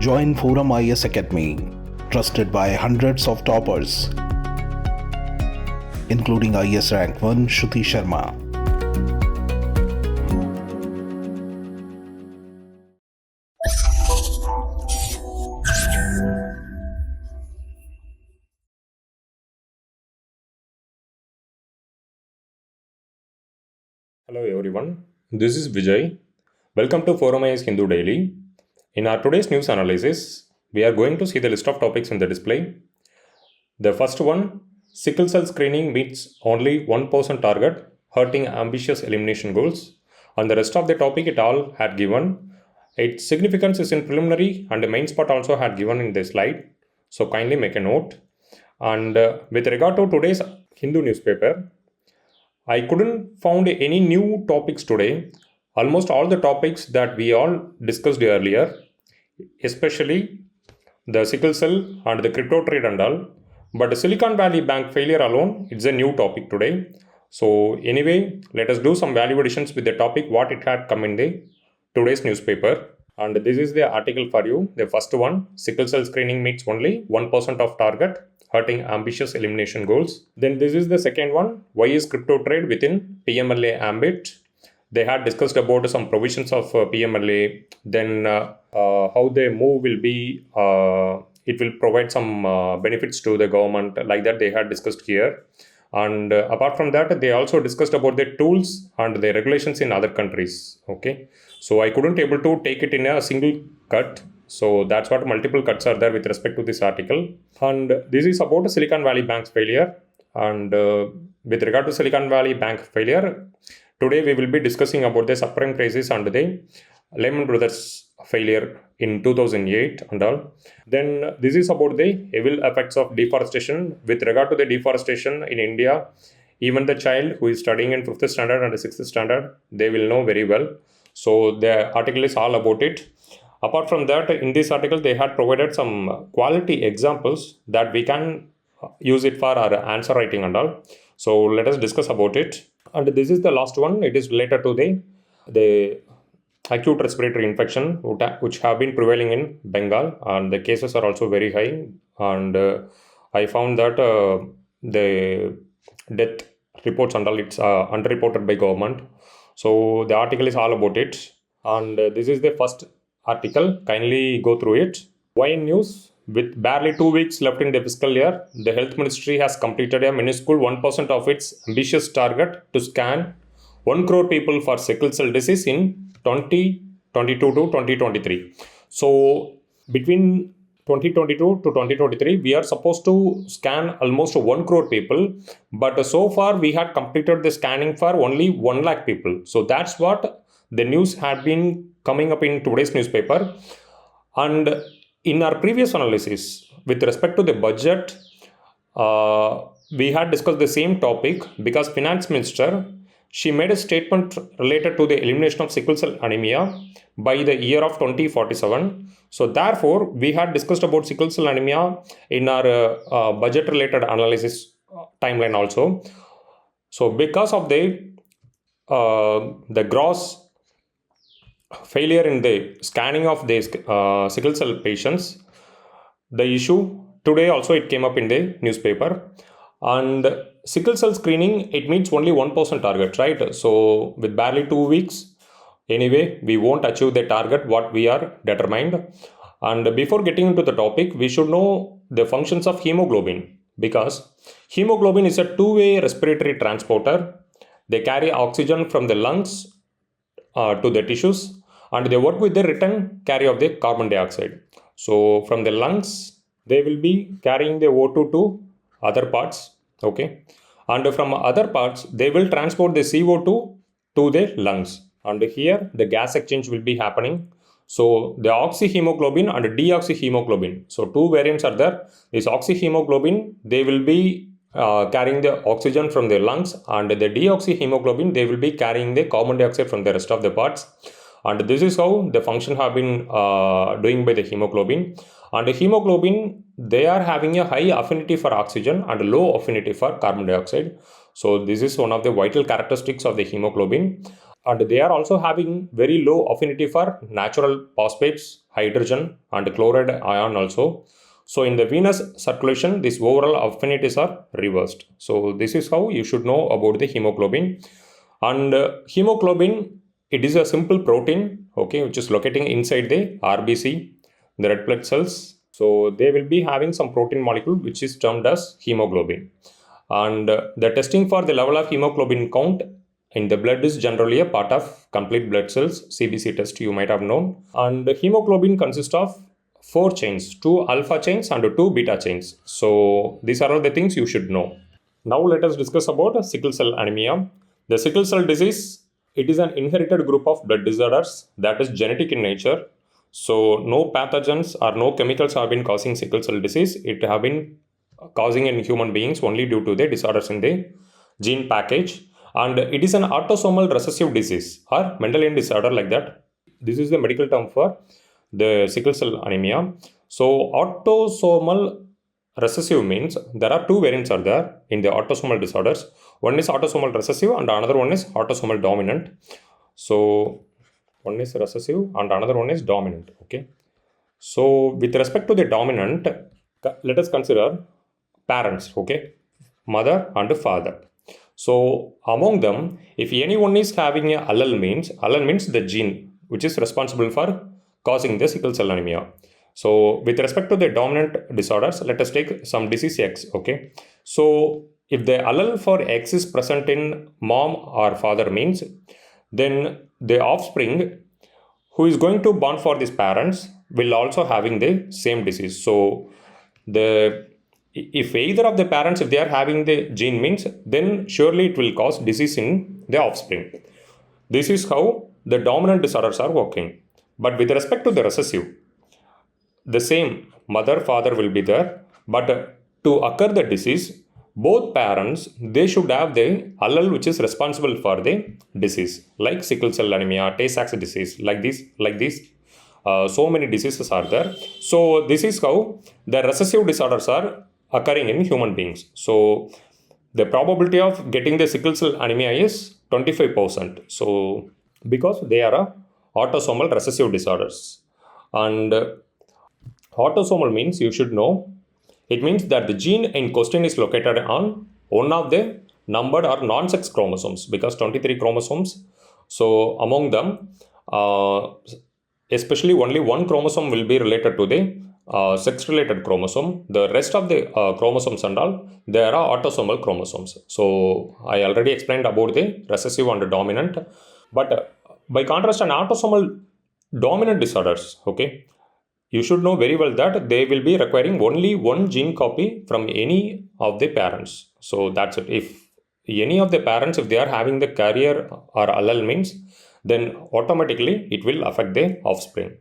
Join ForumIAS Academy, trusted by hundreds of toppers, including IAS Rank 1 Shruti Sharma. Hello everyone, this is Vijay. Welcome to ForumIAS Hindu Daily. In our today's news analysis, we are going to see the list of topics in the display. The first one, sickle cell screening meets only 1% target, hurting ambitious elimination goals. And the rest of the topic it all had given. Its significance is in preliminary and the mains part also had given in the slide. So kindly make a note. And with regard to today's Hindu newspaper, I couldn't find any new topics today. Almost all the topics that we all discussed earlier, especially the sickle cell and the crypto trade and all. But the Silicon Valley Bank failure alone, it's a new topic today. So anyway, let us do some value additions with the topic what it had come in the today's newspaper. And this is the article for you. The first one, sickle cell screening meets only 1% of target, hurting ambitious elimination goals. Then this is the second one, why is crypto trade within PMLA ambit? They had discussed about some provisions of PMLA, then how the move will be, it will provide some benefits to the government, like that they had discussed here. And apart from that, they also discussed about the tools and the regulations in other countries. Okay, so I couldn't able to take it in a single cut. So that's what multiple cuts are there with respect to this article. And this is about Silicon Valley Bank's failure. And with regard to Silicon Valley Bank failure, today we will be discussing about the subprime crisis and the Lehman Brothers failure in 2008 and all. Then this is about the evil effects of deforestation. With regard to the deforestation in India, even the child who is studying in 5th standard and 6th standard, they will know very well. So the article is all about it. Apart from that, in this article, they had provided some quality examples that we can use it for our answer writing and all. So let us discuss about it. And this is the last one. It is related to the acute respiratory infection which have been prevailing in Bengal, and the cases are also very high. And I found that the death reports and all, it's underreported by government. So the article is all about it. And this is the first article. Kindly go through it. Why in news? With barely 2 weeks left in the fiscal year, the Health Ministry has completed a minuscule 1% of its ambitious target to scan 1 crore people for sickle cell disease in 2022 to 2023. So between 2022 to 2023, we are supposed to scan almost 1 crore people. But so far, we had completed the scanning for only 1 lakh people. So that's what the news had been coming up in today's newspaper. And in our previous analysis, with respect to the budget, we had discussed the same topic because Finance Minister, she made a statement related to the elimination of sickle cell anemia by the year of 2047. So therefore, we had discussed about sickle cell anemia in our budget related analysis timeline also. So because of the gross failure in the scanning of the sickle cell patients, the issue today also it came up in the newspaper. And sickle cell screening, it meets only 1% target, right? So with barely 2 weeks, anyway, we won't achieve the target what we are determined. And before getting into the topic, we should know the functions of hemoglobin, because hemoglobin is a two-way respiratory transporter. They carry oxygen from the lungs to the tissues, and they work with the return carry of the carbon dioxide. So from the lungs, they will be carrying the O2 to other parts, okay, and from other parts they will transport the CO2 to the lungs, and here the gas exchange will be happening. So the oxyhemoglobin and deoxyhemoglobin, so two variants are there. This oxyhemoglobin, they will be carrying the oxygen from the lungs, and the deoxyhemoglobin, they will be carrying the carbon dioxide from the rest of the parts. And this is how the function have been doing by the hemoglobin. And the hemoglobin, they are having a high affinity for oxygen and low affinity for carbon dioxide. So this is one of the vital characteristics of the hemoglobin. and they are also having very low affinity for natural phosphates, hydrogen, and chloride ion also. So in the venous circulation, these overall affinities are reversed. So this is how you should know about the hemoglobin. And hemoglobin, it is a simple protein, okay, which is locating inside the RBC, the red blood cells. So they will be having some protein molecule which is termed as hemoglobin. And the testing for the level of hemoglobin count in the blood is generally a part of complete blood cells, CBC test you might have known. And hemoglobin consists of 4 chains, 2 alpha chains and 2 beta chains. So these are all the things you should know. Now let us discuss about sickle cell anemia. The sickle cell disease, it is an inherited group of blood disorders that is genetic in nature. So no pathogens or no chemicals have been causing sickle cell disease. It have been causing in human beings only due to the disorders in the gene package. And it is an autosomal recessive disease or Mendelian disorder like that. This is the medical term for the sickle cell anemia. So autosomal recessive means there are 2 variants are there in the autosomal disorders. One is autosomal recessive and another one is autosomal dominant. So one is recessive and another one is dominant. Okay. So with respect to the dominant, let us consider parents. Okay, mother and father. So among them, if anyone is having a allele means the gene which is responsible for causing the sickle cell anemia. So with respect to the dominant disorders, let us take some disease X. Okay, so if the allele for X is present in mom or father means, then the offspring who is going to born for these parents will also having the same disease. So if either of the parents, if they are having the gene means, then surely it will cause disease in the offspring. This is how the dominant disorders are working. But with respect to the recessive, the same mother, father will be there. But to occur the disease, both parents, they should have the allele which is responsible for the disease, like sickle cell anemia, Tay-Sachs disease, like this. So many diseases are there. So this is how the recessive disorders are occurring in human beings. So the probability of getting the sickle cell anemia is 25%. So because they are autosomal recessive disorders. And autosomal means you should know, it means that the gene in question is located on one of the numbered or non-sex chromosomes, because 23 chromosomes. So among them, especially only one chromosome will be related to the sex-related chromosome. The rest of the chromosomes and all, they are autosomal chromosomes. So I already explained about the recessive and dominant. But by contrast, an autosomal dominant disorders, okay, you should know very well that they will be requiring only one gene copy from any of the parents. So that's it. If any of the parents, if they are having the carrier or allele means, then automatically it will affect the offspring.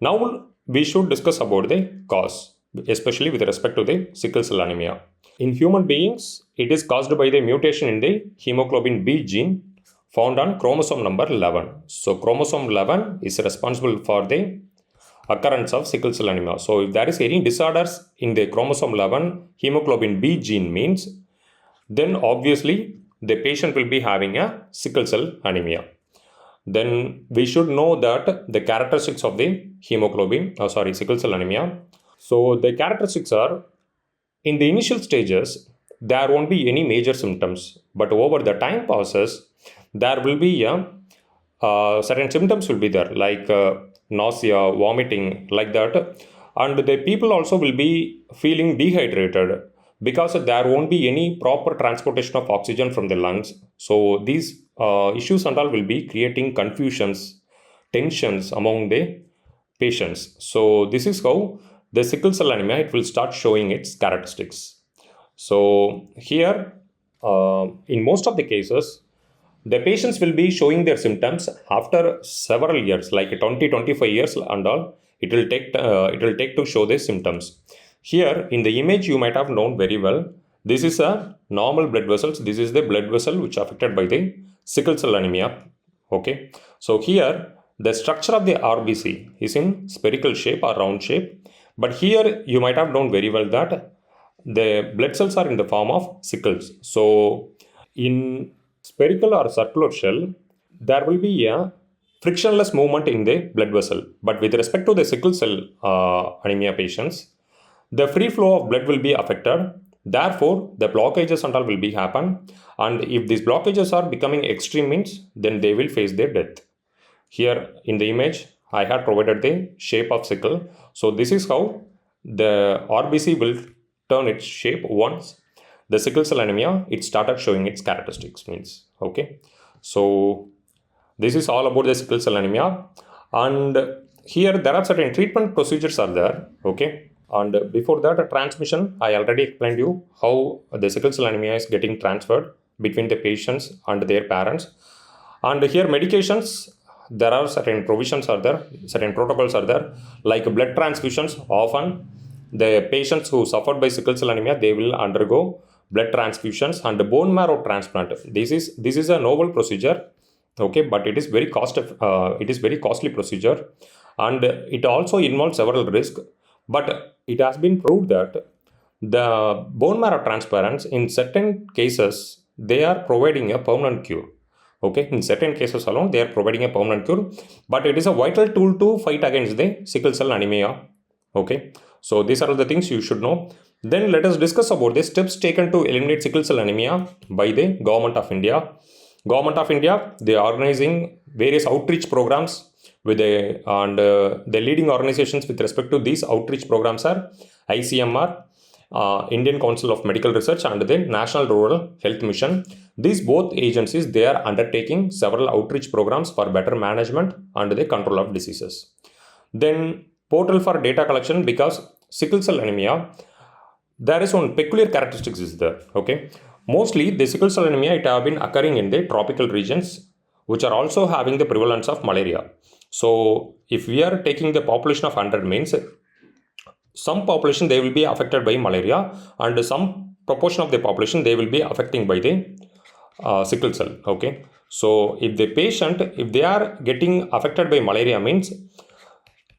Now we should discuss about the cause, especially with respect to the sickle cell anemia. In human beings, it is caused by the mutation in the hemoglobin B gene found on chromosome number 11. So chromosome 11 is responsible for the occurrence of sickle cell anemia. So if there is any disorders in the chromosome 11 hemoglobin B gene means, then obviously the patient will be having a sickle cell anemia. Then we should know that the characteristics of the sickle cell anemia. So the characteristics are, in the initial stages, there won't be any major symptoms, but over the time passes, there will be certain symptoms will be there, like nausea, vomiting, like that. And the people also will be feeling dehydrated because there won't be any proper transportation of oxygen from the lungs. So these issues and all will be creating confusions, tensions among the patients. So this is how the sickle cell anemia, it will start showing its characteristics. So here, in most of the cases, the patients will be showing their symptoms after several years, like 20-25 years and all. It will take to show the symptoms. Here in the image, you might have known very well. This is a normal blood vessels. This is the blood vessel which affected by the sickle cell anemia. Okay. So here the structure of the RBC is in spherical shape or round shape. But here you might have known very well that the blood cells are in the form of sickles. So in spherical or circular shell, there will be a frictionless movement in the blood vessel. But with respect to the sickle cell anemia patients, the free flow of blood will be affected. Therefore, the blockages and all will be happen. And if these blockages are becoming extreme means, then they will face their death. Here in the image, I have provided the shape of sickle. So this is how the RBC will turn its shape once the sickle cell anemia, it started showing its characteristics means. Okay. So this is all about the sickle cell anemia. And here there are certain treatment procedures are there. Okay. And before that, a transmission, I already explained you how the sickle cell anemia is getting transferred between the patients and their parents. And here medications, there are certain provisions are there, certain protocols are there, like blood transfusions. Often the patients who suffered by sickle cell anemia, they will undergo blood transfusions and bone marrow transplant. This is a novel procedure, okay, but it is very costly procedure, and it also involves several risks. But it has been proved that the bone marrow transplants in certain cases, they are providing a permanent cure. Okay, in certain cases alone, they are providing a permanent cure, but it is a vital tool to fight against the sickle cell anemia. Okay, so these are all the things you should know. Then let us discuss about the steps taken to eliminate sickle cell anemia by the Government of India. Government of India, they are organizing various outreach programs with the leading organizations with respect to these outreach programs are ICMR, Indian Council of Medical Research, and the National Rural Health Mission. These both agencies, they are undertaking several outreach programs for better management and the control of diseases. Then portal for data collection, because sickle cell anemia, there is one peculiar characteristics is there. Okay, mostly the sickle cell anemia, it have been occurring in the tropical regions, which are also having the prevalence of malaria. So if we are taking the population of 100 means, some population they will be affected by malaria, and some proportion of the population they will be affecting by the sickle cell. Okay, so if the patient, if they are getting affected by malaria means,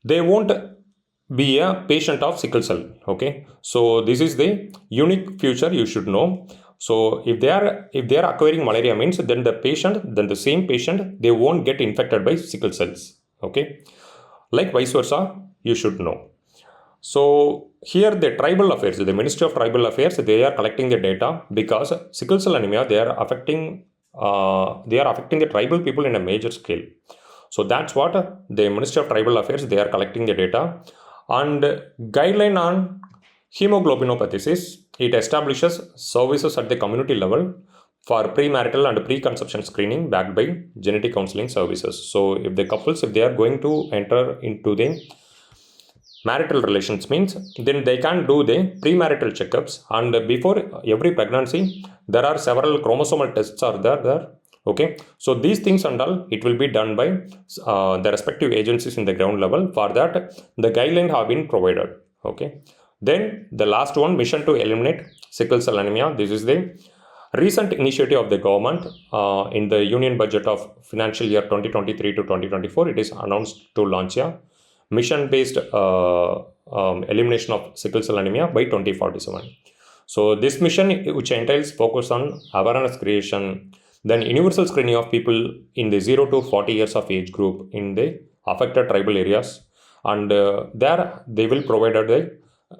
they won't be a patient of sickle cell. Okay, so this is the unique feature you should know. So if they are acquiring malaria means, then the same patient, they won't get infected by sickle cells. Okay, like vice versa, you should know. So here the tribal affairs, the Ministry of Tribal Affairs, they are collecting the data, because sickle cell anemia, they are affecting the tribal people in a major scale. So that's what the Ministry of Tribal Affairs, they are collecting the data. And guideline on hemoglobinopathies, it establishes services at the community level for premarital and pre-conception screening backed by genetic counseling services. So if the couples, if they are going to enter into the marital relations means, then they can do the premarital checkups, and before every pregnancy, there are several chromosomal tests are there. Okay, so these things and all, it will be done by the respective agencies in the ground level. For that, the guidelines have been provided. Okay, then the last one, mission to eliminate sickle cell anemia. This is the recent initiative of the government in the union budget of financial year 2023 to 2024. It is announced to launch a mission-based elimination of sickle cell anemia by 2047. So this mission, which entails focus on awareness creation, then universal screening of people in the 0 to 40 years of age group in the affected tribal areas, and there they will provide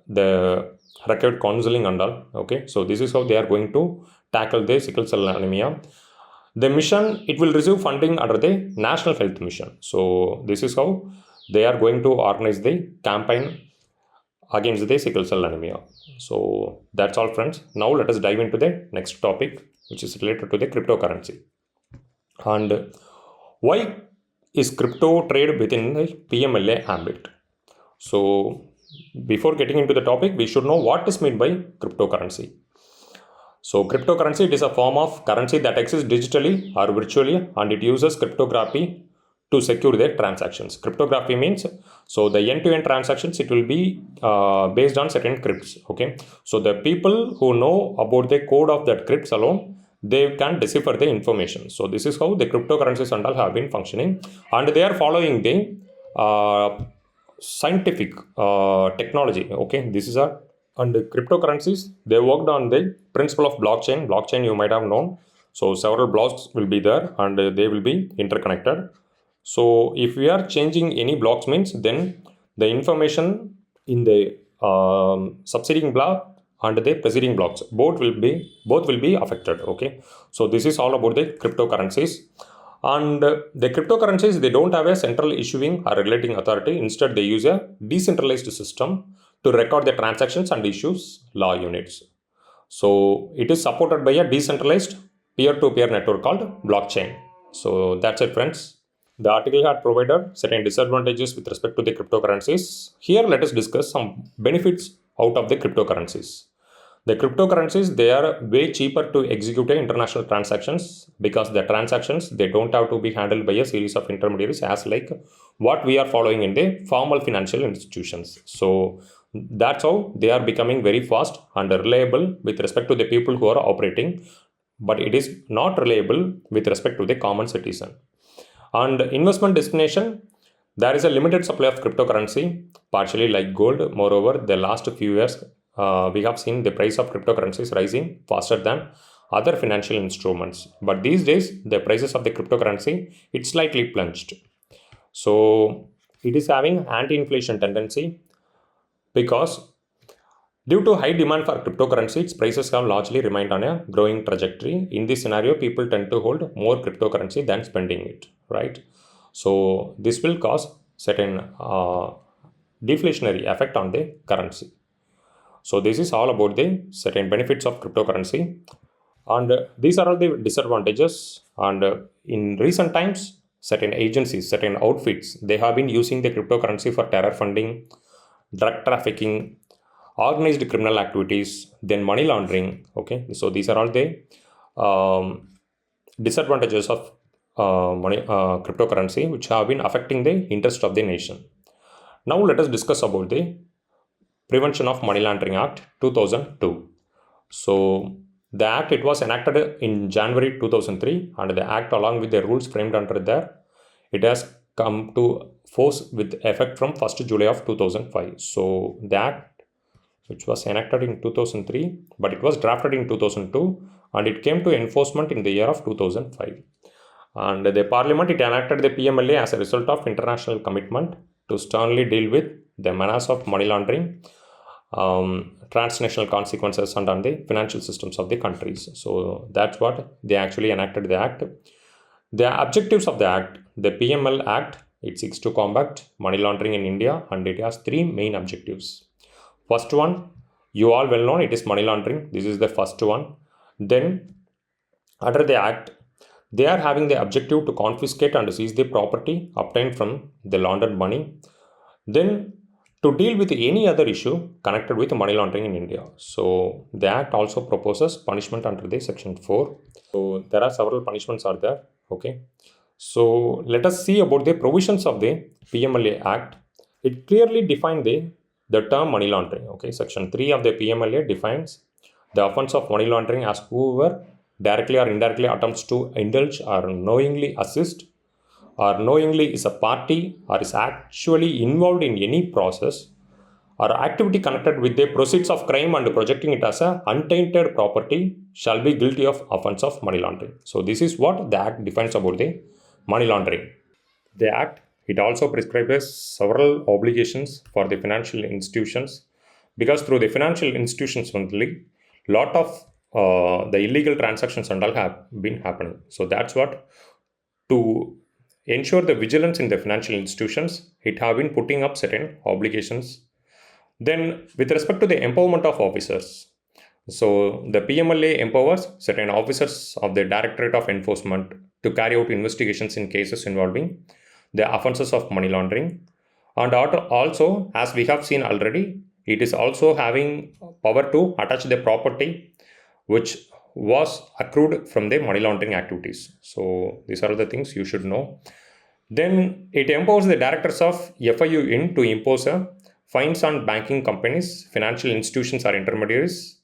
the required counseling and all. Okay, so this is how they are going to tackle the sickle cell anemia. The mission, it will receive funding under the National Health Mission. So this is how they are going to organize the campaign against the sickle cell anemia. So that's all, friends. Now let us dive into the next topic, which is related to the cryptocurrency. And why is crypto trade within the PMLA ambit? So before getting into the topic, we should know what is meant by cryptocurrency. So cryptocurrency, it is a form of currency that exists digitally or virtually, and it uses cryptography to secure their transactions. Cryptography means, so the end-to-end transactions, it will be based on certain crypts. Okay, so the people who know about the code of that crypts alone, they can decipher the information. So this is how the cryptocurrencies and all have been functioning, and they are following the scientific technology. Okay, this is and the cryptocurrencies, they worked on the principle of blockchain. Blockchain, you might have known. So several blocks will be there and they will be interconnected. So if we are changing any blocks means then the information in the succeeding block and the preceding blocks both will be affected. Okay, so this is all about the cryptocurrencies. And the cryptocurrencies, they don't have a central issuing or regulating authority. Instead, they use a decentralized system to record the transactions and issues law units. So it is supported by a decentralized peer-to-peer network called blockchain. So that's it, friends. The article had provided certain disadvantages with respect to the cryptocurrencies. Here, let us discuss some benefits out of the cryptocurrencies. The cryptocurrencies, they are way cheaper to execute international transactions because the transactions, they don't have to be handled by a series of intermediaries as like what we are following in the formal financial institutions. So that's how they are becoming very fast and reliable with respect to the people who are operating, but it is not reliable with respect to the common citizen. And investment destination, there is a limited supply of cryptocurrency, partially like gold. Moreover, the last few years, we have seen the price of cryptocurrencies rising faster than other financial instruments. But these days, the prices of the cryptocurrency, it's slightly plunged. So it is having anti-inflation tendency because due to high demand for cryptocurrency, its prices have largely remained on a growing trajectory. In this scenario, people tend to hold more cryptocurrency than spending it, right? So this will cause certain deflationary effect on the currency. So this is all about the certain benefits of cryptocurrency. And these are all the disadvantages. And in recent times, certain agencies, certain outfits, they have been using the cryptocurrency for terror funding, drug trafficking, organized criminal activities, then money laundering. Okay, so these are all the disadvantages of cryptocurrency which have been affecting the interest of the nation. Now let us discuss about the Prevention of Money Laundering Act 2002. So the act, it was enacted in January 2003, and the act along with the rules framed under there, it has come to force with effect from 1st July of 2005. So the act, which was enacted in 2003, but it was drafted in 2002, and it came to enforcement in the year of 2005. And the parliament, it enacted the PMLA as a result of international commitment to sternly deal with the menace of money laundering, transnational consequences and on the financial systems of the countries. So that's what they actually enacted the act. The objectives of the act, the PML Act, it seeks to combat money laundering in India, and it has three main objectives. First one, you all well known, it is money laundering. This is the first one. Then under the act, they are having the objective to confiscate and seize the property obtained from the laundered money. Then to deal with any other issue connected with money laundering in India. So the act also proposes punishment under the section 4. So there are several punishments are there. Okay. So let us see about the provisions of the PMLA Act. It clearly defined the term money laundering. Okay. Section 3 of the PMLA defines the offense of money laundering as whoever directly or indirectly attempts to indulge or knowingly assist or knowingly is a party or is actually involved in any process or activity connected with the proceeds of crime and projecting it as a untainted property shall be guilty of offense of money laundering. So this is what the Act defines about the money laundering. The Act, it also prescribes several obligations for the financial institutions, because through the financial institutions only, lot of the illegal transactions and all have been happening. So that's what, to ensure the vigilance in the financial institutions, it have been putting up certain obligations. Then with respect to the empowerment of officers, so the PMLA empowers certain officers of the Directorate of Enforcement to carry out investigations in cases involving the offenses of money laundering. And also, as we have seen already, it is also having power to attach the property which was accrued from the money laundering activities. So these are the things you should know. Then it empowers the directors of FIUIN to impose fines on banking companies, financial institutions or intermediaries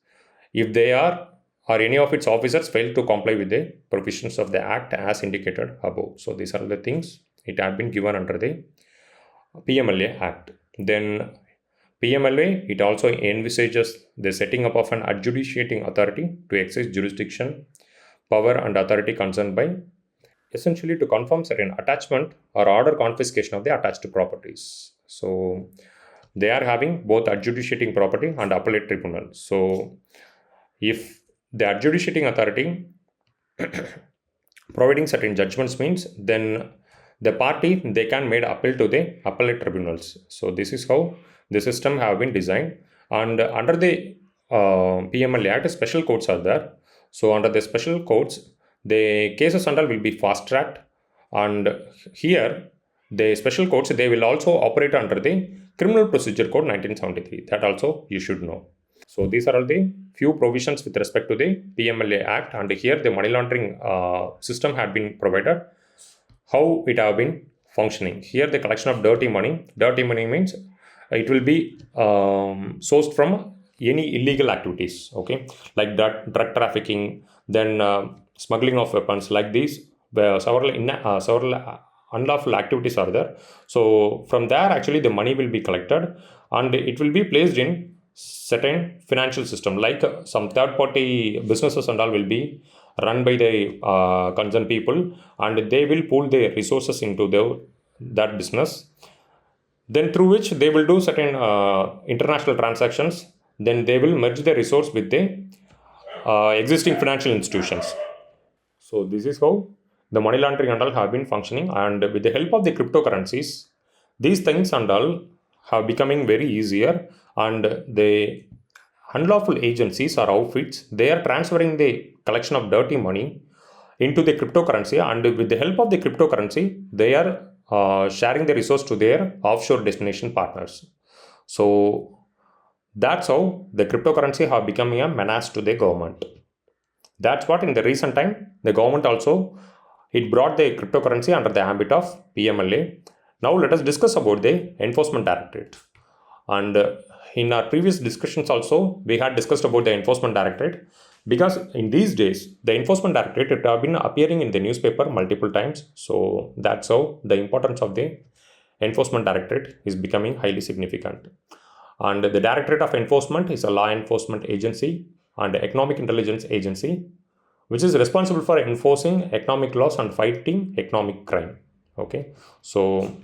if they are or any of its officers fail to comply with the provisions of the Act as indicated above. So these are the things it had been given under the PMLA Act. Then PMLA, it also envisages the setting up of an adjudicating authority to exercise jurisdiction power and authority concerned by essentially to confirm certain attachment or order confiscation of the attached properties. So they are having both adjudicating property and appellate tribunal. So if the adjudicating authority providing certain judgments means, then the party, they can make appeal to the appellate tribunals. So this is how the system have been designed. And under the PMLA Act, special courts are there. So under the special courts, the cases and all will be fast tracked, and here the special courts, they will also operate under the Criminal Procedure Code 1973. That also you should know. So these are all the few provisions with respect to the PMLA Act, and here the money laundering system had been provided, how it have been functioning. Here the collection of dirty money means it will be sourced from any illegal activities, okay, like that drug trafficking, then smuggling of weapons, like these several unlawful activities are there. So from there actually the money will be collected, and it will be placed in certain financial system, like some third party businesses and all will be run by the concerned people, and they will pool their resources into that business, then through which they will do certain international transactions, then they will merge the resource with the existing financial institutions. So this is how the money laundering and all have been functioning, and with the help of the cryptocurrencies, these things and all have becoming very easier, and the unlawful agencies or outfits, they are transferring the collection of dirty money into the cryptocurrency, and with the help of the cryptocurrency, they are sharing the resource to their offshore destination partners. So that's how the cryptocurrency have become a menace to the government. That's what in the recent time, the government also, it brought the cryptocurrency under the ambit of PMLA. Now let us discuss about the Enforcement Directorate. And in our previous discussions also, we had discussed about the Enforcement Directorate, because in these days, the Enforcement Directorate, it have been appearing in the newspaper multiple times. So that's how the importance of the Enforcement Directorate is becoming highly significant. And the Directorate of Enforcement is a law enforcement agency and economic intelligence agency, which is responsible for enforcing economic laws and fighting economic crime. Okay, so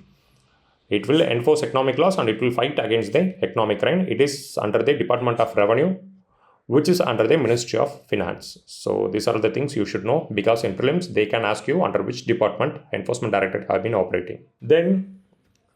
it will enforce economic laws and it will fight against the economic crime. It is under the Department of Revenue, which is under the Ministry of Finance. So these are the things you should know, because in prelims they can ask you under which department Enforcement Directorate have been operating. Then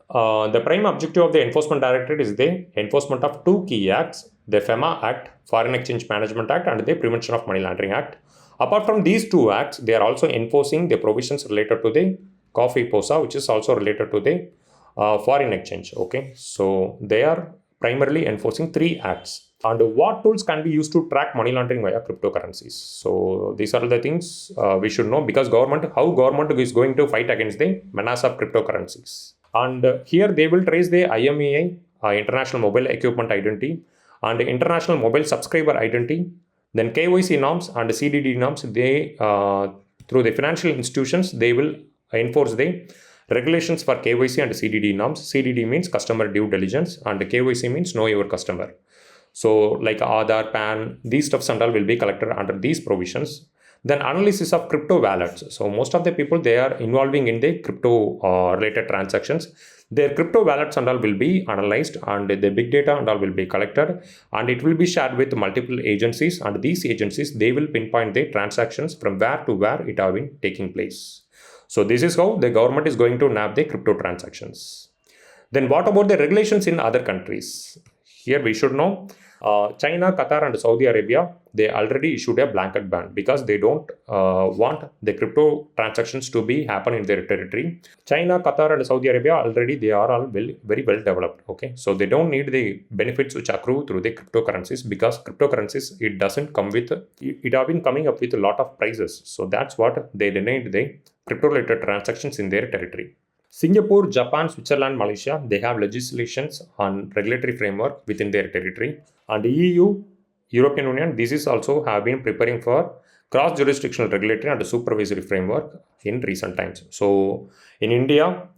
the prime objective of the Enforcement Directorate is the enforcement of two key acts, the FEMA Act, Foreign Exchange Management Act, and the Prevention of Money Laundering Act. Apart from these two acts, they are also enforcing the provisions related to the coffee POSA, which is also related to the foreign exchange. Okay, so they are primarily enforcing three acts. And what tools can be used to track money laundering via cryptocurrencies? So these are the things we should know, because how government is going to fight against the menace of cryptocurrencies. And here they will trace the IMEI, International Mobile Equipment Identity, and International Mobile Subscriber Identity, then KYC norms and CDD norms. They through the financial institutions, they will enforce the regulations for KYC and CDD norms. CDD means customer due diligence, and KYC means know your customer. So like Aadhaar, PAN, these stuffs and all will be collected under these provisions. Then analysis of crypto wallets. So most of the people, they are involving in the crypto related transactions. Their crypto wallets and all will be analyzed, and the big data and all will be collected, and it will be shared with multiple agencies, and these agencies, they will pinpoint the transactions from where to where it have been taking place. So this is how the government is going to nab the crypto transactions. Then what about the regulations in other countries? Here we should know China, Qatar and Saudi Arabia, they already issued a blanket ban, because they don't want the crypto transactions to be happen in their territory. China, Qatar and Saudi Arabia, already they are all very well developed. Okay, so they don't need the benefits which accrue through the cryptocurrencies, because cryptocurrencies, it doesn't come with, it have been coming up with a lot of prices. So that's what they denied the crypto related transactions in their territory. Singapore, Japan, Switzerland, Malaysia, they have legislations on regulatory framework within their territory. And EU, European Union, this is also have been preparing for cross-jurisdictional regulatory and supervisory framework in recent times. So in India,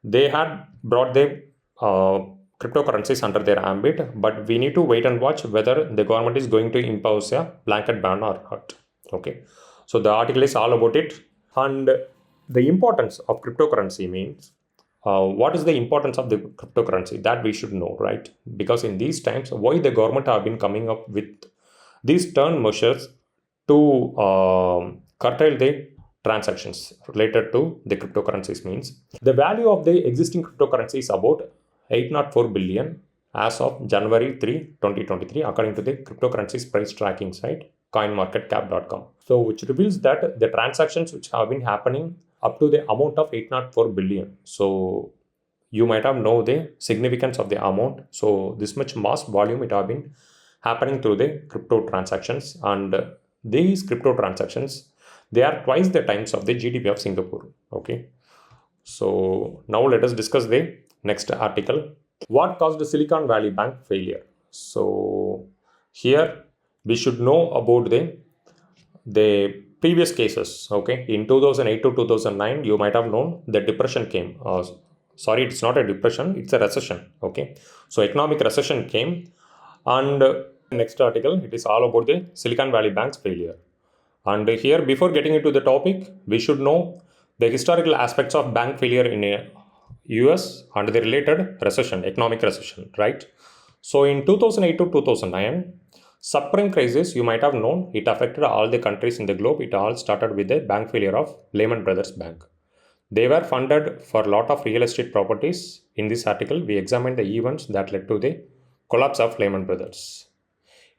they had brought the cryptocurrencies under their ambit, but we need to wait and watch whether the government is going to impose a blanket ban or not. Okay. So the article is all about it. And the importance of cryptocurrency means what is the importance of the cryptocurrency that we should know, right? Because in these times, why the government have been coming up with these stern measures to curtail the transactions related to the cryptocurrencies means the value of the existing cryptocurrency is about 804 billion as of January 3, 2023, according to the cryptocurrencies price tracking site coinmarketcap.com. So which reveals that the transactions which have been happening up to the amount of 804 billion. So you might have know the significance of the amount. So this much mass volume it have been happening through the crypto transactions, and these crypto transactions, they are twice the times of the GDP of Singapore. Okay, so now let us discuss the next article. What caused the Silicon Valley Bank failure? So here we should know about the previous cases. Okay, in 2008 to 2009, you might have known the depression came. Sorry, it's not a depression, it's a recession. Okay, so economic recession came, and next article, it is all about the Silicon Valley Bank's failure. And here, before getting into the topic, we should know the historical aspects of bank failure in US and the related recession, economic recession, right? So in 2008 to 2009, subprime crisis, you might have known, it affected all the countries in the globe. It all started with the bank failure of Lehman Brothers Bank. They were funded for a lot of real estate properties. In this article, we examined the events that led to the collapse of Lehman Brothers.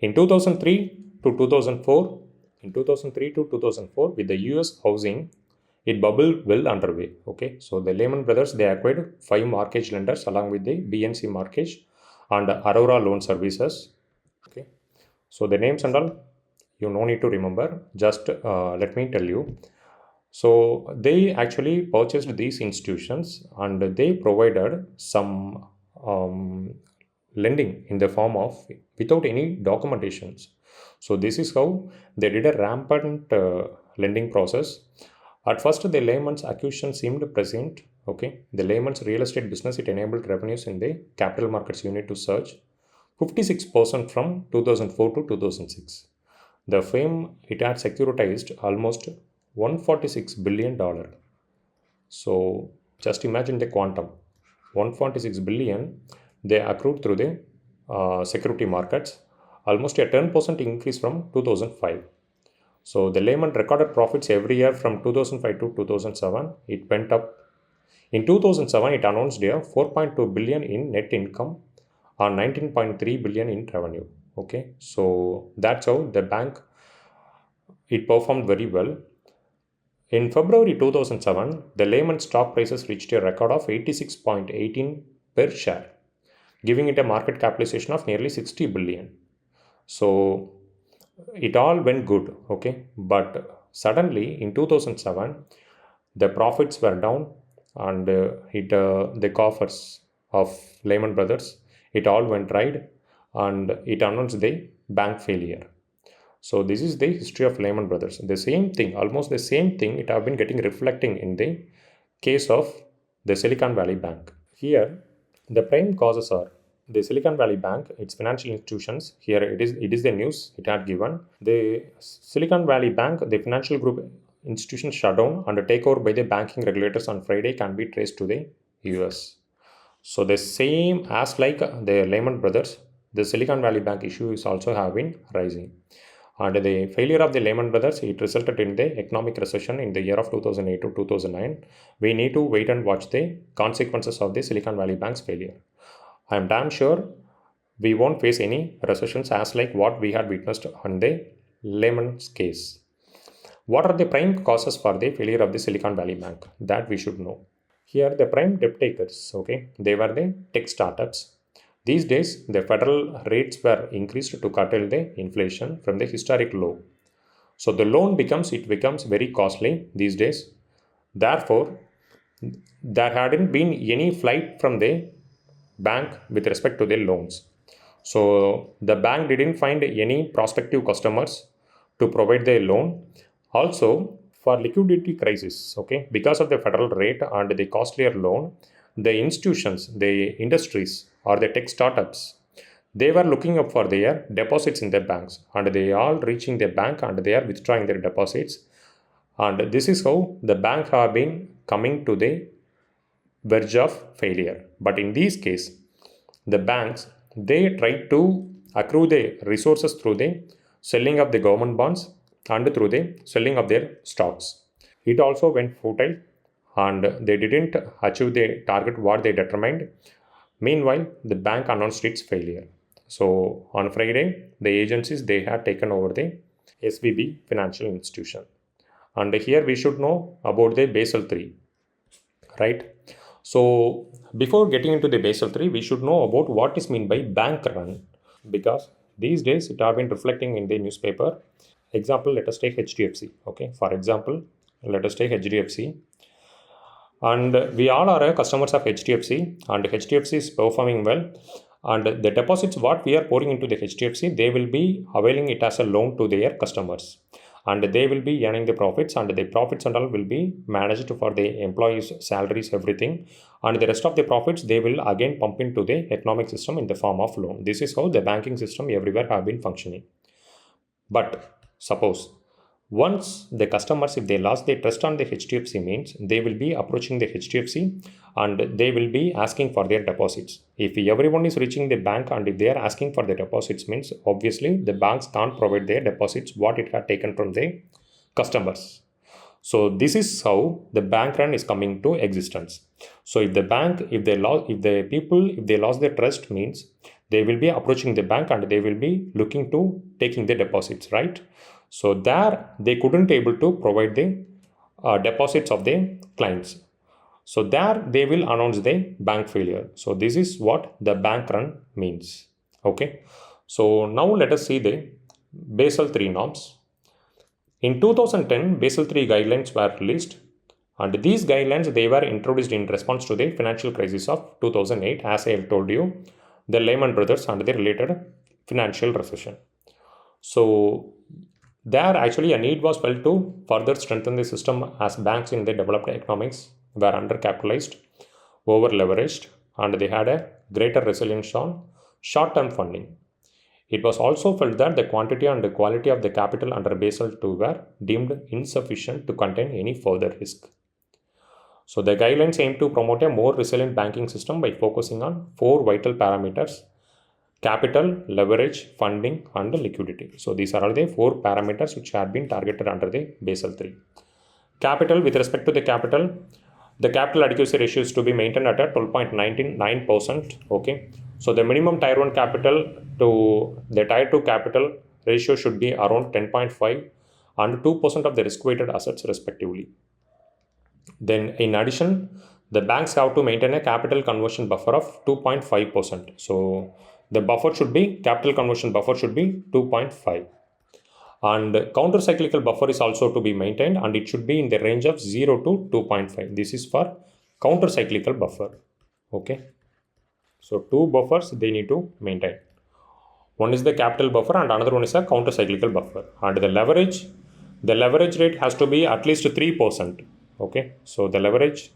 In 2003 to 2004, with the US housing, it bubbled well underway. Okay, so the Lehman Brothers, they acquired 5 mortgage lenders along with the BNC Mortgage and Aurora Loan Services. Okay, so the names and all, you no need to remember. Just let me tell you. So they actually purchased these institutions and they provided some lending in the form of without any documentations. So this is how they did a rampant lending process. At first, the layman's accusation seemed present. Okay, the layman's real estate business, it enabled revenues in the capital markets unit to surge 56% from 2004 to 2006. The firm, it had securitized almost $146 billion. So just imagine the quantum. 146 billion they accrued through the security markets, almost a 10% increase from 2005. So the Lehman recorded profits every year from 2005 to 2007. It went up. In 2007, it announced a 4.2 billion in net income and 19.3 billion in revenue. Okay, so that's how the bank, it performed very well. In February 2007, the Lehman stock prices reached a record of 86.18 per share, giving it a market capitalization of nearly 60 billion. So it all went good, okay? But suddenly in 2007, the profits were down and the coffers of Lehman Brothers, it all went right and it announced the bank failure. So this is the history of Lehman Brothers. The same thing, almost the same thing, it have been getting reflecting in the case of the Silicon Valley Bank. Here, the prime causes are the Silicon Valley Bank, its financial institutions. Here it is the news it had given. The Silicon Valley Bank, the financial group institution shut down and takeover by the banking regulators on Friday can be traced to the US. So the same as like the Lehman Brothers, the Silicon Valley Bank issue is also have been rising. And the failure of the Lehman Brothers, it resulted in the economic recession in the year of 2008 to 2009. We need to wait and watch the consequences of the Silicon Valley Bank's failure. I am damn sure we won't face any recessions as like what we had witnessed on the Lehman's case. What are the prime causes for the failure of the Silicon Valley Bank? That we should know. Here the prime debt takers, okay, they were the tech startups. These days, the federal rates were increased to curtail the inflation from the historic low. So the loan becomes very costly these days. Therefore, there hadn't been any flight from the bank with respect to the loans. So the bank didn't find any prospective customers to provide the loan. Also, for liquidity crisis, okay, because of the federal rate and the costlier loan, the institutions, the industries or the tech startups, they were looking up for their deposits in their banks and they are reaching the bank and they are withdrawing their deposits. And this is how the bank have been coming to the verge of failure. But in this case, the banks, they try to accrue the resources through the selling of the government bonds and through the selling of their stocks. It also went futile and they didn't achieve the target what they determined. Meanwhile, the bank announced its failure. So on Friday, the agencies, they had taken over the SVB financial institution. And here we should know about the Basel III, right? So before getting into the Basel III, we should know about what is meant by bank run, because these days it have been reflecting in the newspaper. Example, let us take HDFC. Okay, for example, let us take HDFC, and we all are customers of HDFC, and HDFC is performing well. And the deposits what we are pouring into the HDFC, they will be availing it as a loan to their customers, and they will be earning the profits, and the profits and all will be managed for the employees' salaries, everything, and the rest of the profits they will again pump into the economic system in the form of loan. This is how the banking system everywhere have been functioning. But suppose once the customers, if they lost their trust on the HDFC, means they will be approaching the HDFC and they will be asking for their deposits. If everyone is reaching the bank and if they are asking for the deposits, means obviously the banks can't provide their deposits what it had taken from the customers. So this is how the bank run is coming to existence. So if the bank, if they lost their trust, means they will be approaching the bank and they will be looking to taking the deposits, right? So there they couldn't able to provide the deposits of the clients. So there they will announce the bank failure. So this is what the bank run means. Okay. So now let us see the Basel III norms. In 2010, Basel III guidelines were released, and these guidelines, they were introduced in response to the financial crisis of 2008, as I have told you, the Lehman Brothers and the related financial recession. So there actually a need was felt to further strengthen the system, as banks in the developed economies were undercapitalized, over leveraged, and they had a greater resilience on short-term funding. It was also felt that the quantity and the quality of the capital under Basel II were deemed insufficient to contain any further risk. So the guidelines aim to promote a more resilient banking system by focusing on 4 vital parameters: capital, leverage, funding, and liquidity. So these are all the 4 parameters which have been targeted under the Basel III. Capital, with respect to the capital adequacy ratio is to be maintained at a 12.99%. Okay. So the minimum tier 1 capital to the tier 2 capital ratio should be around 10.5 and 2% of the risk weighted assets respectively. Then in addition, the banks have to maintain a capital conversion buffer of 2.5%. So the capital conversion buffer should be 2.5. And counter-cyclical buffer is also to be maintained, and it should be in the range of 0 to 2.5. This is for counter-cyclical buffer. Okay. So 2 buffers they need to maintain. One is the capital buffer and another one is a counter-cyclical buffer. And the leverage rate has to be at least 3%. Okay. So the leverage,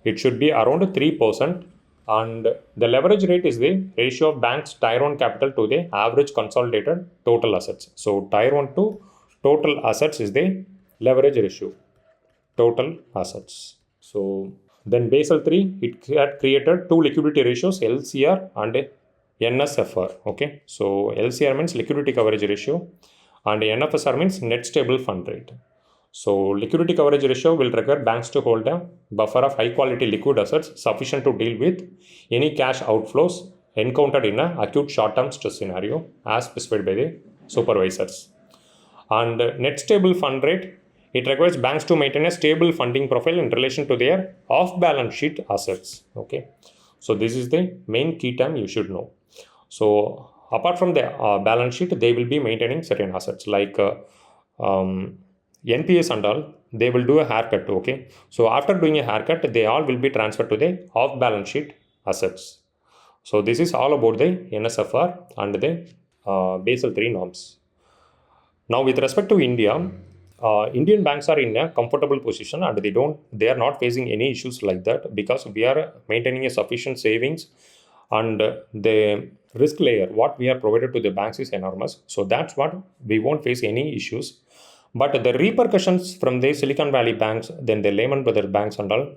it should be around 3%. And the leverage rate is the ratio of banks' tier 1 capital to the average consolidated total assets. So tier 1 to total assets is the leverage ratio, total assets. So then Basel III, it had created 2 liquidity ratios, LCR and NSFR. Okay. So LCR means liquidity coverage ratio and NFSR means net stable fund rate. So liquidity coverage ratio will require banks to hold a buffer of high quality liquid assets sufficient to deal with any cash outflows encountered in an acute short-term stress scenario as specified by the supervisors. And net stable fund rate, it requires banks to maintain a stable funding profile in relation to their off-balance sheet assets. Okay. So this is the main key term you should know. So apart from the balance sheet, they will be maintaining certain assets like NPS and all, they will do a haircut. Okay. So after doing a haircut, they all will be transferred to the off-balance sheet assets. So this is all about the NSFR and the Basel III norms. Now with respect to India, Indian banks are in a comfortable position and they are not facing any issues like that because we are maintaining a sufficient savings and the risk layer what we are provided to the banks is enormous. So that's what we won't face any issues. But the repercussions from the Silicon Valley banks, then the Lehman Brothers banks and all,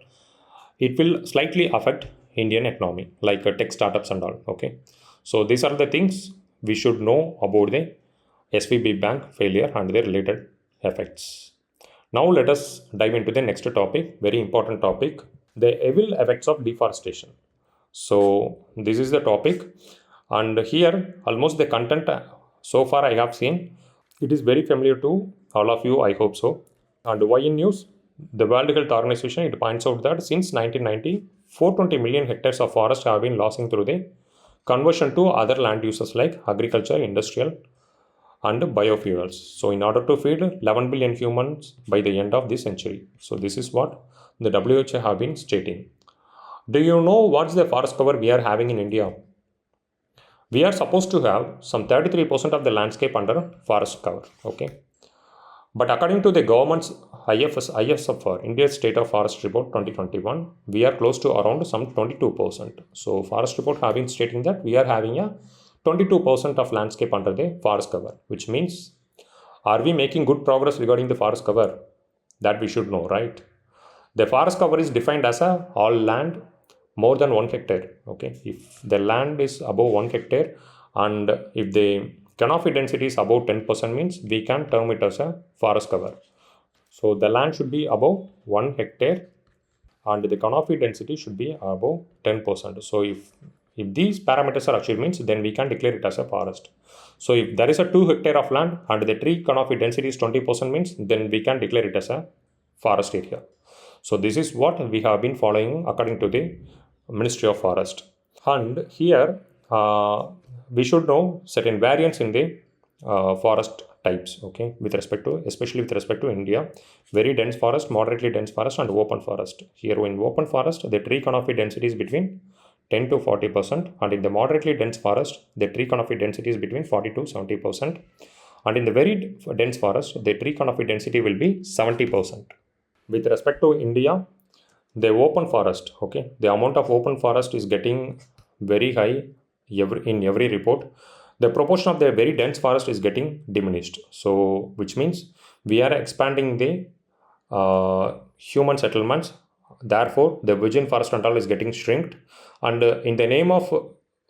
it will slightly affect Indian economy, like tech startups and all. Okay, so these are the things we should know about the SVB bank failure and their related effects. Now let us dive into the next topic, very important topic, the evil effects of deforestation. So this is the topic, and here almost the content so far I have seen, it is very familiar to all of you, I hope so. And why in news? The World Health Organization, it points out that since 1990, 420 million hectares of forest have been losing through the conversion to other land uses like agriculture, industrial, and biofuels. So in order to feed 11 billion humans by the end of this century. So this is what the WHO have been stating. Do you know what's the forest cover we are having in India? We are supposed to have some 33% of the landscape under forest cover. Okay. But according to the government's ISF, India's State of Forest Report 2021, we are close to around some 22%. So forest report have been stating that we are having a 22% of landscape under the forest cover, which means, are we making good progress regarding the forest cover? That we should know, right? The forest cover is defined as all land more than 1 hectare. Okay, if the land is above 1 hectare and if the canopy density is above 10%, means we can term it as a forest cover. So the land should be above 1 hectare and the canopy density should be above 10%. So if these parameters are achieved, means then we can declare it as a forest. So if there is a 2 hectare of land and the tree canopy density is 20%, means then we can declare it as a forest area. So this is what we have been following according to the Ministry of Forest. And here we should know certain variants in the forest types, okay, with respect to, especially with respect to India, very dense forest, moderately dense forest, and open forest. Here in open forest, the tree canopy density is between 10 to 40%, and in the moderately dense forest, the tree canopy density is between 40 to 70%, and in the very dense forest, the tree canopy density will be 70%. With respect to India, the open forest, okay, the amount of open forest is getting very high in every report. The proportion of the very dense forest is getting diminished. So, which means we are expanding the human settlements. Therefore, the virgin forest and all is getting shrinked. And in the name of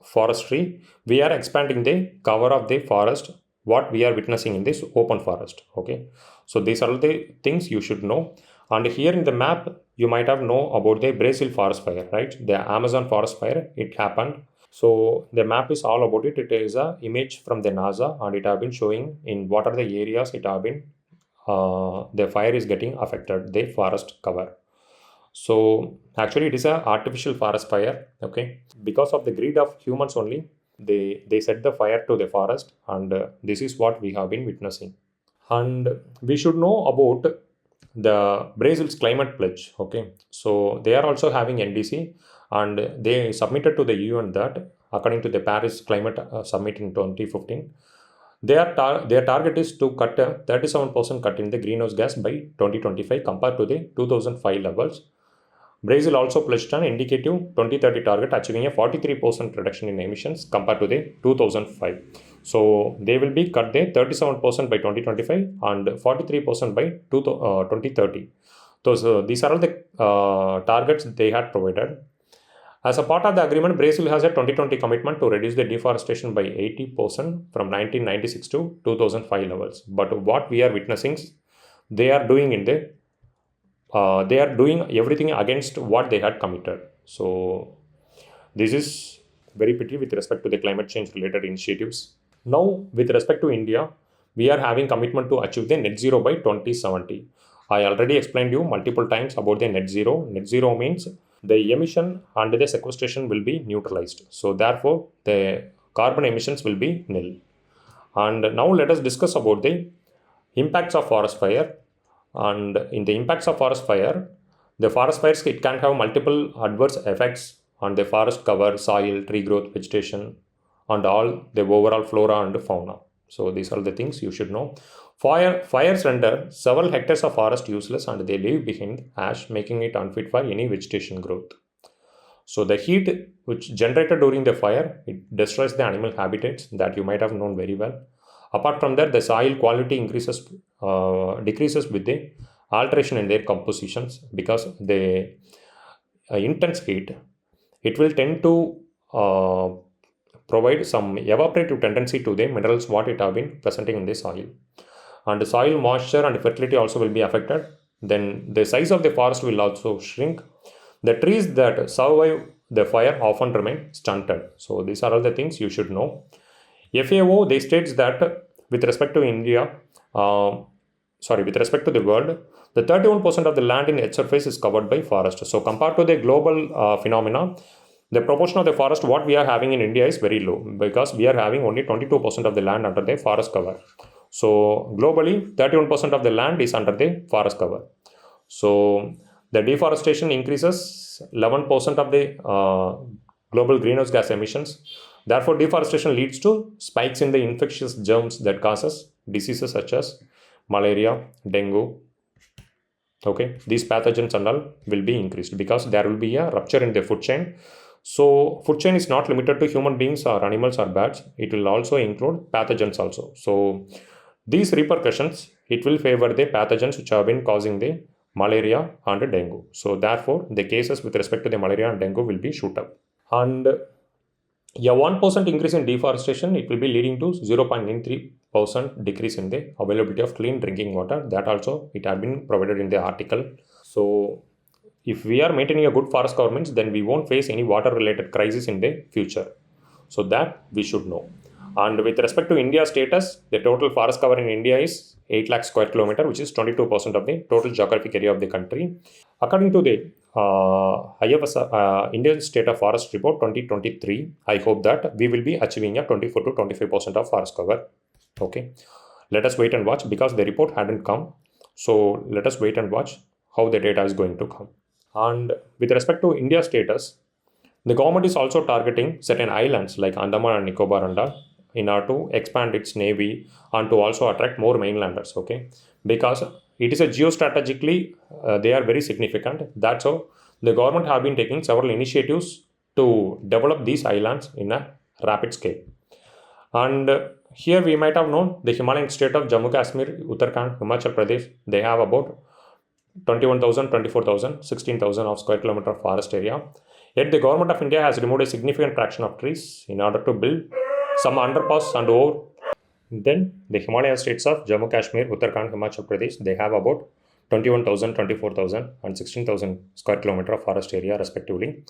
forestry, we are expanding the cover of the forest, what we are witnessing in this open forest. Okay. So, these are the things you should know. And here in the map, you might have know about the Brazil forest fire, right? The Amazon forest fire, it happened. So the map is all about it. It is a image from the NASA, and it have been showing in what are the areas it have been, the fire is getting affected, the forest cover. So actually it is a artificial forest fire, okay? Because of the greed of humans only, they set the fire to the forest, and this is what we have been witnessing. And we should know about the Brazil's climate pledge, okay? So they are also having NDC, and they submitted to the UN that according to the Paris Climate Summit in 2015, their target is to cut a 37% cut in the greenhouse gas by 2025 compared to the 2005 levels. Brazil also pledged an indicative 2030 target, achieving a 43% reduction in emissions compared to the 2005. So they will be cut the 37% by 2025 and 43% by 2030. So these are all the targets they had provided. As a part of the agreement, Brazil has a 2020 commitment to reduce the deforestation by 80% from 1996 to 2005 levels. But what we are witnessing, they are doing everything against what they had committed. So this is very pity with respect to the climate change related initiatives. Now, with respect to India, we are having commitment to achieve the net zero by 2070. I already explained you multiple times about the net zero. Net zero means the emission and the sequestration will be neutralized. So therefore, the carbon emissions will be nil. And now let us discuss about the impacts of forest fire. And in the impacts of forest fire, the forest fires, it can have multiple adverse effects on the forest cover, soil, tree growth, vegetation, and all the overall flora and fauna. So these are the things you should know. Fires render several hectares of forest useless, and they leave behind ash, making it unfit for any vegetation growth. So the heat which generated during the fire, it destroys the animal habitats that you might have known very well. Apart from that, the soil quality decreases with the alteration in their compositions, because the intense heat, it will tend to provide some evaporative tendency to the minerals what it have been presenting in the soil. And the soil moisture and fertility also will be affected. Then the size of the forest will also shrink. The trees that survive the fire often remain stunted. So these are all the things you should know. FAO, they states that with respect to India, with respect to the world, the 31% of the land in its surface is covered by forest. So compared to the global phenomena, the proportion of the forest what we are having in India is very low, because we are having only 22% of the land under the forest cover. So globally, 31% of the land is under the forest cover. So the deforestation increases 11% of the global greenhouse gas emissions. Therefore, deforestation leads to spikes in the infectious germs that causes diseases such as malaria, dengue. Okay, these pathogens and all will be increased because there will be a rupture in the food chain. So food chain is not limited to human beings or animals or bats. It will also include pathogens also. So these repercussions, it will favor the pathogens which have been causing the malaria and dengue. So therefore, the cases with respect to the malaria and dengue will be shoot up. And a 1% increase in deforestation, it will be leading to 0.93% decrease in the availability of clean drinking water. That also, it had been provided in the article. So if we are maintaining a good forest governance, then we won't face any water related crisis in the future. So that we should know. And with respect to India's status, the total forest cover in India is 8 lakh square kilometer, which is 22% of the total geographic area of the country. According to the Indian State of Forest Report 2023, I hope that we will be achieving a 24 to 25% of forest cover. Okay, let us wait and watch, because the report hadn't come. So let us wait and watch how the data is going to come. And with respect to India's status, the government is also targeting certain islands like Andaman and Nicobar and all, in order to expand its navy and to also attract more mainlanders. Okay, because it is a geostrategically they are very significant. That's how the government have been taking several initiatives to develop these islands in a rapid scale. And here we might have known the Himalayan state of Jammu Kashmir, Uttarakhand, Himachal Pradesh, they have about 21,000, 24,000, 16,000 of square kilometer of forest area. Yet the government of India has removed a significant fraction of trees in order to build some underpass and over. Then the Himalayan states of Jammu Kashmir, Uttarakhand, Himachal Pradesh, they have about 21,000, 24,000 and 16,000 square kilometer of forest area respectively.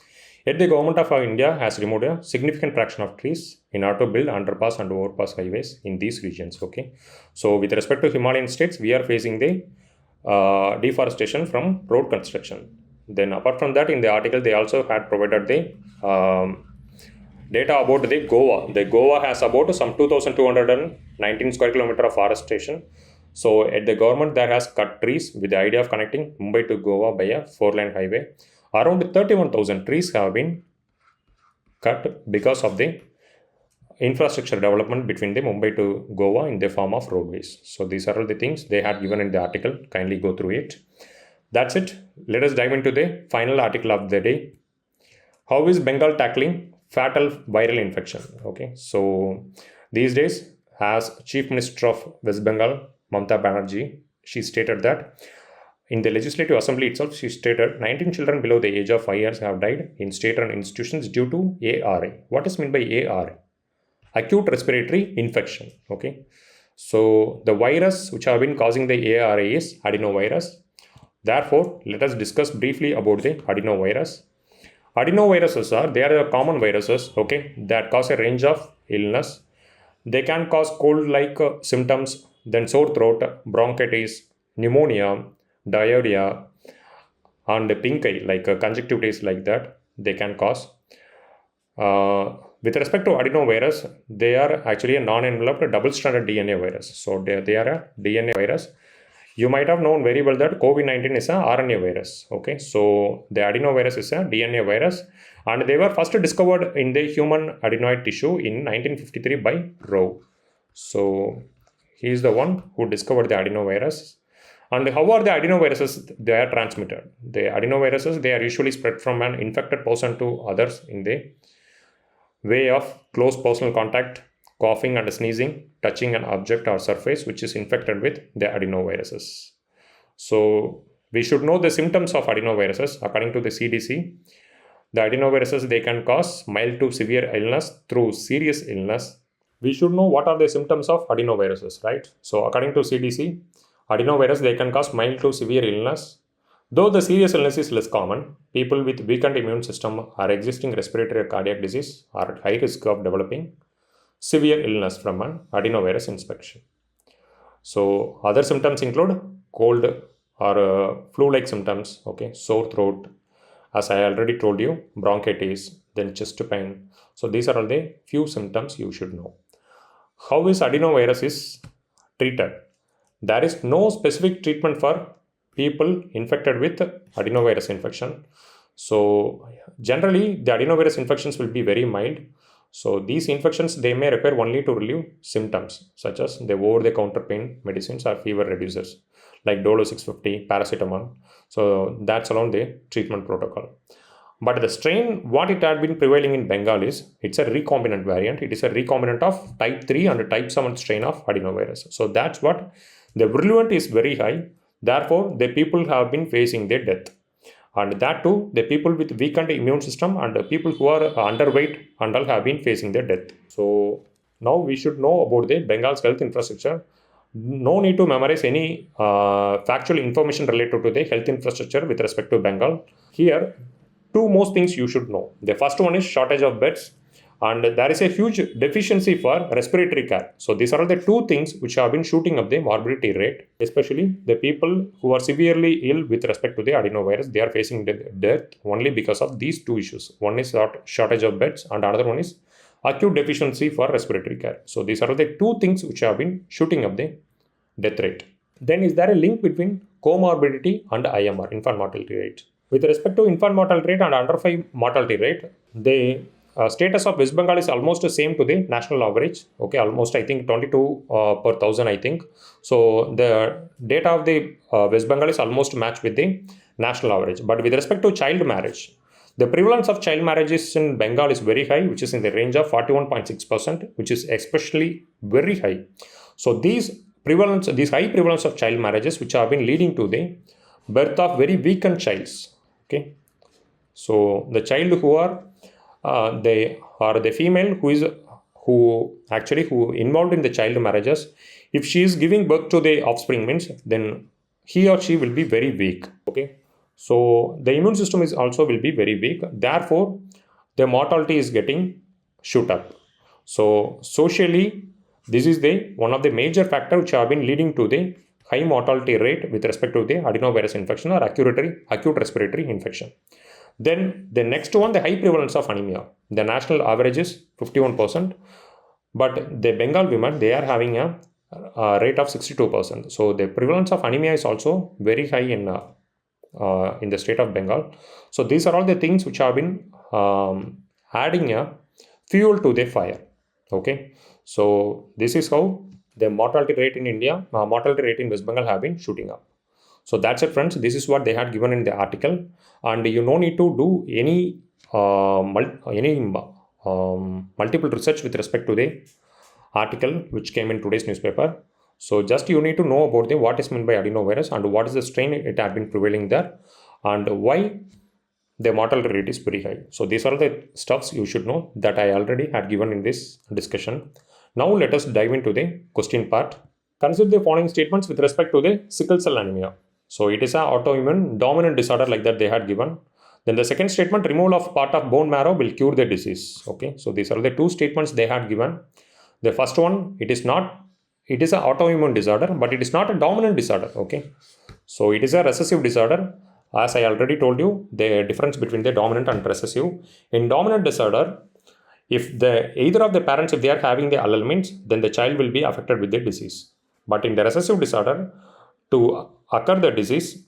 Yet the government of India has removed a significant fraction of trees in order to build underpass and overpass highways in these regions. Okay, so with respect to Himalayan states, we are facing the deforestation from road construction. Then apart from that, in the article they also had provided the data about the Goa. The Goa has about some 2,219 square kilometer of forestation. So at the government there has cut trees with the idea of connecting Mumbai to Goa by a 4-lane highway. Around 31,000 trees have been cut because of the infrastructure development between the Mumbai to Goa in the form of roadways. So these are all the things they had given in the article. Kindly go through it. That's it. Let us dive into the final article of the day. How is Bengal tackling fatal viral infection? Okay, so these days, as Chief Minister of West Bengal, Mamata Banerjee, she stated that in the Legislative Assembly itself, she stated 19 children below the age of 5 years have died in state-run institutions due to ARI. What is meant by ARI? Acute respiratory infection. Okay, so the virus which have been causing the ARI is adenovirus. Therefore, let us discuss briefly about the adenovirus. Adenoviruses they are common viruses, okay, that cause a range of illness. They can cause cold-like symptoms, then sore throat, bronchitis, pneumonia, diarrhea, and pink eye, like conjunctivitis, like that. They can cause. With respect to adenovirus, they are actually a non-enveloped double-stranded DNA virus. So they are a DNA virus. You might have known very well that COVID-19 is a RNA virus. Okay, so the adenovirus is a DNA virus, and they were first discovered in the human adenoid tissue in 1953 by Rowe. So he is the one who discovered the adenovirus. And how are the adenoviruses they are transmitted? The adenoviruses, they are usually spread from an infected person to others in the way of close personal contact, coughing and sneezing, touching an object or surface which is infected with the adenoviruses. So we should know the symptoms of adenoviruses. According to the CDC, the adenoviruses, they can cause mild to severe illness through serious illness. We should know what are the symptoms of adenoviruses, right? So according to CDC, adenovirus, they can cause mild to severe illness. Though the serious illness is less common, people with weakened immune system or existing respiratory or cardiac disease are at high risk of developing severe illness from an adenovirus infection. So other symptoms include cold or flu-like symptoms, okay, sore throat, as I already told you, bronchitis, then chest pain. So these are all the few symptoms you should know. How is adenovirus is treated? There is no specific treatment for people infected with adenovirus infection. So generally the adenovirus infections will be very mild. So these infections, they may require only to relieve symptoms such as the over-the-counter pain medicines or fever reducers like Dolo 650, paracetamol. So that's along the treatment protocol. But the strain, what it had been prevailing in Bengal is, it's a recombinant variant. It is a recombinant of type 3 and type 7 strain of adenovirus. So that's what the virulence is very high. Therefore, the people have been facing their death. And that too, the people with weakened immune system and the people who are underweight and all have been facing their death. So now we should know about the Bengal's health infrastructure. No need to memorize any factual information related to the health infrastructure with respect to Bengal. Here, two most things you should know. The first one is shortage of beds, and there is a huge deficiency for respiratory care. So these are the two things which have been shooting up the morbidity rate, especially the people who are severely ill with respect to the adenovirus. They are facing death only because of these two issues. One is shortage of beds and another one is acute deficiency for respiratory care. So these are the two things which have been shooting up the death rate. Then is there a link between comorbidity and IMR, infant mortality rate? With respect to infant mortality rate and under 5 mortality rate, the status of West Bengal is almost the same to the national average. Okay, almost I think 22 per thousand I think. So the data of the West Bengal is almost matched with the national average. But with respect to child marriage, the prevalence of child marriages in Bengal is very high, which is in the range of 41.6%, which is especially very high. So these high prevalence of child marriages, which have been leading to the birth of very weakened childs. Okay, so the child who are the female who involved in the child marriages, if she is giving birth to the offspring means, then he or she will be very weak. Okay, so the immune system is also will be very weak. Therefore, the mortality is getting shoot up. So socially, this is the one of the major factors which have been leading to the high mortality rate with respect to the adenovirus infection or acute respiratory infection. Then the next one, the high prevalence of anemia. The national average is 51%, but the Bengal women, they are having a rate of 62%. So the prevalence of anemia is also very high in the state of Bengal. So these are all the things which have been adding a fuel to the fire. Okay, so this is how the mortality rate in India, mortality rate in West Bengal have been shooting up. So that's it, friends. This is what they had given in the article, and you no need to do any multiple research with respect to the article which came in today's newspaper. So just you need to know about what is meant by adenovirus and what is the strain it had been prevailing there and why the mortality rate is very high. So these are the stuffs you should know that I already had given in this discussion. Now let us dive into the question part. Consider the following statements with respect to the sickle cell anemia. So it is an autoimmune dominant disorder like that they had given. Then the second statement, removal of part of bone marrow will cure the disease. Okay, so these are the two statements they had given. The first one, it is an autoimmune disorder, but it is not a dominant disorder. Okay, so it is a recessive disorder. As I already told you, the difference between the dominant and recessive. In dominant disorder, if either of the parents, if they are having the allele means, then the child will be affected with the disease. But in the recessive disorder, to occur the disease,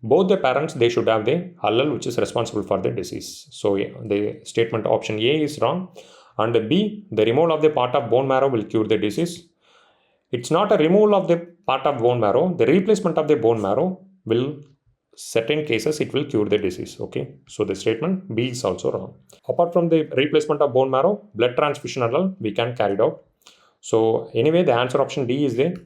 both the parents, they should have the allele which is responsible for the disease. So the statement option A is wrong. And B, the removal of the part of bone marrow will cure the disease. It's not a removal of the part of bone marrow. The replacement of the bone marrow will, certain cases, it will cure the disease. Okay, so the statement B is also wrong. Apart from the replacement of bone marrow, blood transfusion allele we can carry out. So anyway, the answer option D is the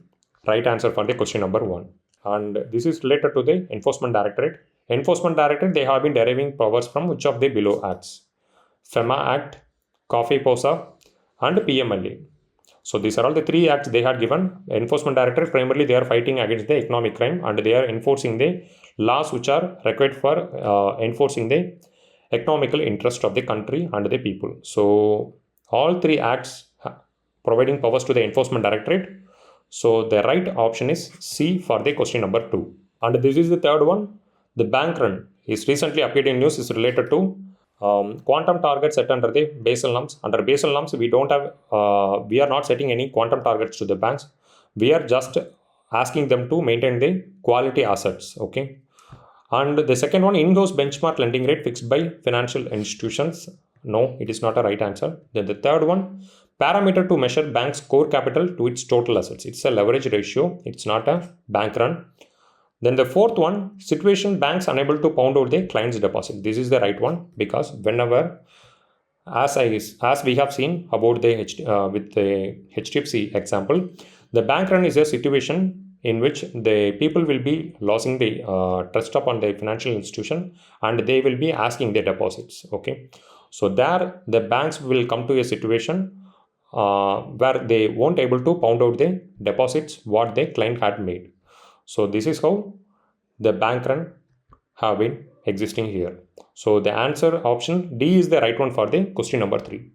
right answer for the question number 1. And this is related to the Enforcement Directorate. Enforcement Directorate, they have been deriving powers from which of the below acts? FEMA Act, Coffee POSA, and PMLA. So these are all the 3 acts they had given. Enforcement Directorate, primarily they are fighting against the economic crime and they are enforcing the laws which are required for enforcing the economical interest of the country and the people. So all 3 acts providing powers to the Enforcement Directorate. So the right option is C for the question number 2. And this is the third one. The bank run is recently appeared in news, is related to quantum targets set under the Basel norms. Under Basel norms, we are not setting any quantum targets to the banks. We are just asking them to maintain the quality assets. Okay. And the second one, in-house benchmark lending rate fixed by financial institutions. No, it is not a right answer. Then the third one, parameter to measure bank's core capital to its total assets. It's a leverage ratio. It's not a bank run. Then the fourth one, situation banks unable to pound out the client's deposit. This is the right one, because whenever, as we have seen about the with the HDFC example, the bank run is a situation in which the people will be losing the trust upon the financial institution and they will be asking their deposits. Okay, so there the banks will come to a situation where they won't able to pound out the deposits what the client had made. So this is how the bank run have been existing here. So the answer option D is the right one for the question number 3.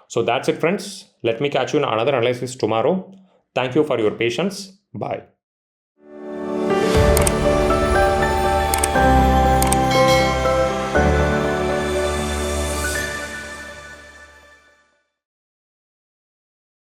So that's it, friends. Let me catch you in another analysis tomorrow. Thank you for your patience. Bye.